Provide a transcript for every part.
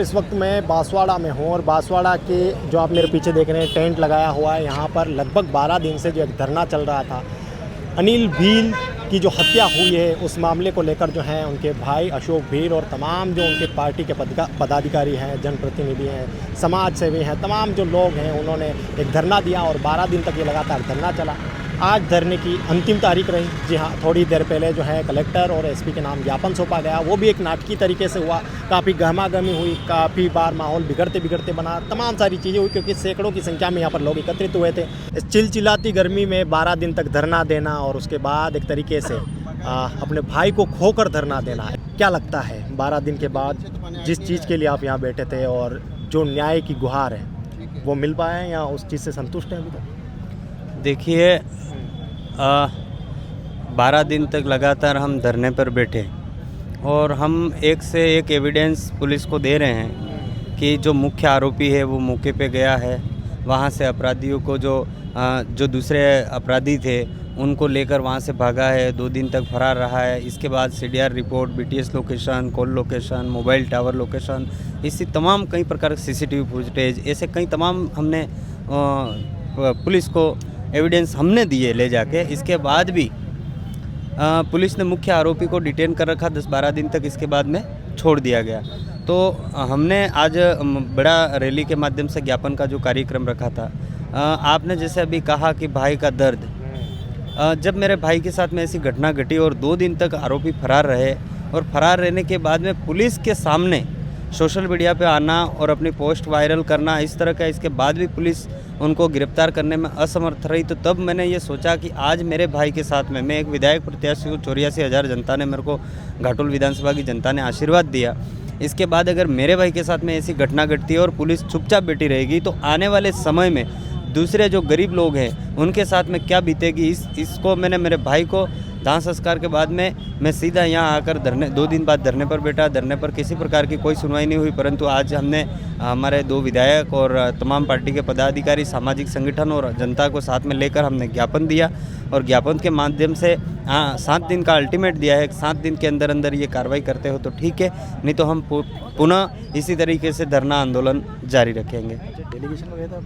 इस वक्त मैं बांसवाड़ा में हूँ और बांसवाड़ा के जो आप मेरे पीछे देख रहे हैं टेंट लगाया हुआ है, यहाँ पर लगभग 12 दिन से जो एक धरना चल रहा था। अनिल भील की जो हत्या हुई है उस मामले को लेकर जो हैं उनके भाई अशोक भील और तमाम जो उनके पार्टी के पदाधिकारी हैं, जनप्रतिनिधि हैं, समाज सेवी हैं, तमाम जो लोग हैं उन्होंने एक धरना दिया और 12 दिन तक ये लगातार धरना चला। आज धरने की अंतिम तारीख रही। जी हाँ, थोड़ी देर पहले जो है कलेक्टर और एसपी के नाम ज्ञापन सौंपा गया, वो भी एक नाटकीय तरीके से हुआ। काफ़ी गहमागहमी हुई, काफ़ी बार माहौल बिगड़ते बिगड़ते बना, तमाम सारी चीज़ें हुई क्योंकि सैकड़ों की संख्या में यहाँ पर लोग एकत्रित हुए थे। इस चिलचिलाती गर्मी में 12 दिन तक धरना देना और उसके बाद एक तरीके से अपने भाई को खोकर धरना देना है। क्या लगता है 12 दिन के बाद जिस चीज़ के लिए आप यहाँ बैठे थे और जो न्याय की गुहार है वो मिल पाया है या उस चीज़ से संतुष्ट हैं अभी तक? देखिए, 12 दिन तक लगातार हम धरने पर बैठे और हम एक से एक एविडेंस पुलिस को दे रहे हैं कि जो मुख्य आरोपी है वो मौके पे गया है, वहाँ से अपराधियों को जो दूसरे अपराधी थे उनको लेकर वहाँ से भागा है, 2 दिन तक फरार रहा है। इसके बाद CDR report, BTS location, call location, mobile tower location, इसी तमाम कई प्रकार के CCTV फुटेज, ऐसे कई तमाम हमने पुलिस को एविडेंस हमने दिए ले जाके। इसके बाद भी पुलिस ने मुख्य आरोपी को डिटेन कर रखा 10-12 दिन तक, इसके बाद में छोड़ दिया गया। तो हमने आज बड़ा रैली के माध्यम से ज्ञापन का जो कार्यक्रम रखा था, आपने जैसे अभी कहा कि भाई का दर्द, जब मेरे भाई के साथ में ऐसी घटना घटी और 2 दिन तक आरोपी फरार रहे और फरार रहने के बाद में पुलिस के सामने सोशल मीडिया पे आना और अपनी पोस्ट वायरल करना इस तरह का, इसके बाद भी पुलिस उनको गिरफ्तार करने में असमर्थ रही, तो तब मैंने ये सोचा कि आज मेरे भाई के साथ में, मैं एक विधायक प्रत्याशी हूँ, 84,000 जनता ने मेरे को घाटोल विधानसभा की जनता ने आशीर्वाद दिया। इसके बाद अगर मेरे भाई के साथ में ऐसी घटना घटती है और पुलिस चुपचाप बैठी रहेगी तो आने वाले समय में दूसरे जो गरीब लोग हैं उनके साथ में क्या बीतेगी। इसको मैंने मेरे भाई को दाह संस्कार के बाद में मैं सीधा यहाँ आकर 2 दिन बाद धरने पर बैठा। धरने पर किसी प्रकार की कोई सुनवाई नहीं हुई, परंतु आज हमने हमारे 2 विधायक और तमाम पार्टी के पदाधिकारी, सामाजिक संगठन और जनता को साथ में लेकर हमने ज्ञापन दिया और ज्ञापन के माध्यम से 7 दिन का अल्टीमेट दिया है। 7 दिन के अंदर अंदर ये कार्रवाई करते हो तो ठीक है, नहीं तो हम पुनः इसी तरीके से धरना आंदोलन जारी रखेंगे। डेलीगेशन वगैरह था?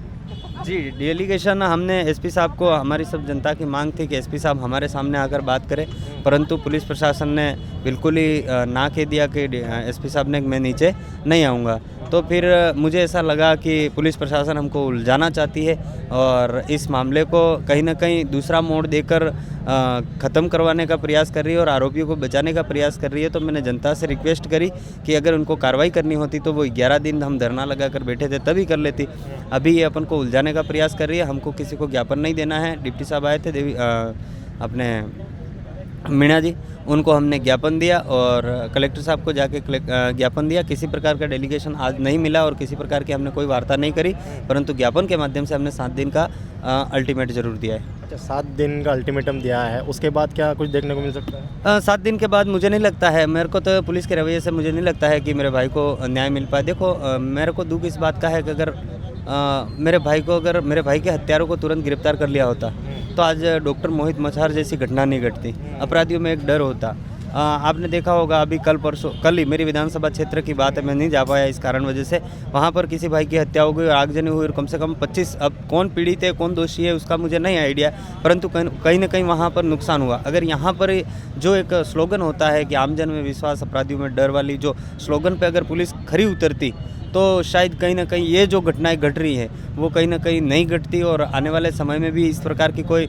जी, डेलीगेशन हमने एसपी साहब को, हमारी सब जनता की मांग थी कि एसपी साहब हमारे सामने आकर बात करें, परंतु पुलिस प्रशासन ने बिल्कुल ही ना कह दिया कि एसपी साहब ने मैं नीचे नहीं आऊँगा। तो फिर मुझे ऐसा लगा कि पुलिस प्रशासन हमको उलझाना चाहती है और इस मामले को कहीं ना कहीं दूसरा मोड़ देकर ख़त्म करवाने का प्रयास कर रही है और आरोपियों को बचाने का प्रयास कर रही है। तो मैंने जनता से रिक्वेस्ट करी कि अगर उनको कार्रवाई करनी होती तो वो 11 दिन हम धरना लगा कर बैठे थे तभी कर लेती। अभी ये अपन को उलझाने का प्रयास कर रही है। हमको किसी को ज्ञापन नहीं देना है। डिप्टी साहब आए थे अपने मीणा जी, उनको हमने ज्ञापन दिया और कलेक्टर साहब को जाके ज्ञापन दिया। किसी प्रकार का डेलीगेशन आज नहीं मिला और किसी प्रकार की हमने कोई वार्ता नहीं करी, परंतु ज्ञापन के माध्यम से हमने 7 दिन का अल्टीमेट ज़रूर दिया है। अच्छा, 7 दिन का अल्टीमेटम दिया है, उसके बाद क्या कुछ देखने को मिल सकता है? 7 दिन के बाद मुझे नहीं लगता है, मेरे को तो पुलिस के रवैये से मुझे नहीं लगता है कि मेरे भाई को न्याय मिल पाए। देखो, मेरे को दुख इस बात का है कि अगर मेरे भाई के हत्यारों को तुरंत गिरफ्तार कर लिया होता तो आज डॉक्टर मोहित मछार जैसी घटना नहीं घटती। अपराधियों में एक डर होता। आपने देखा होगा अभी कल ही मेरी विधानसभा क्षेत्र की बात है, मैं नहीं जा पाया इस कारण वजह से। वहाँ पर किसी भाई की हत्या हो गई और आगजनी हुई और कम से कम 25, अब कौन पीड़ित है कौन दोषी है उसका मुझे नहीं आइडिया, परंतु कहीं ना कहीं वहाँ पर नुकसान हुआ। अगर यहाँ पर जो एक स्लोगन होता है कि आमजन में विश्वास अपराधियों में डर वाली जो स्लोगन पर अगर पुलिस खरी उतरती तो शायद कहीं ना कहीं ये जो घटनाएं घट रही हैं वो कहीं ना कहीं नहीं घटती और आने वाले समय में भी इस प्रकार की कोई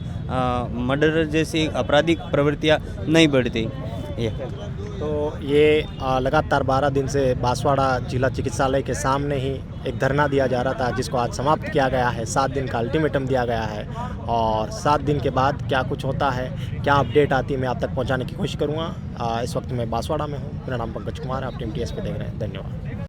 मर्डर जैसी आपराधिक प्रवृत्तियां नहीं बढ़ती। तो ये लगातार 12 दिन से बांसवाड़ा जिला चिकित्सालय के सामने ही एक धरना दिया जा रहा था, जिसको आज समाप्त किया गया है। 7 दिन का अल्टीमेटम दिया गया है और 7 दिन के बाद क्या कुछ होता है, क्या अपडेट आती है, मैं आप तक पहुंचाने की कोशिश करूंगा। इस वक्त मैं बांसवाड़ा में हूं। मेरा नाम पंकज कुमार है, आप टीम TS पे देख रहे हैं। धन्यवाद।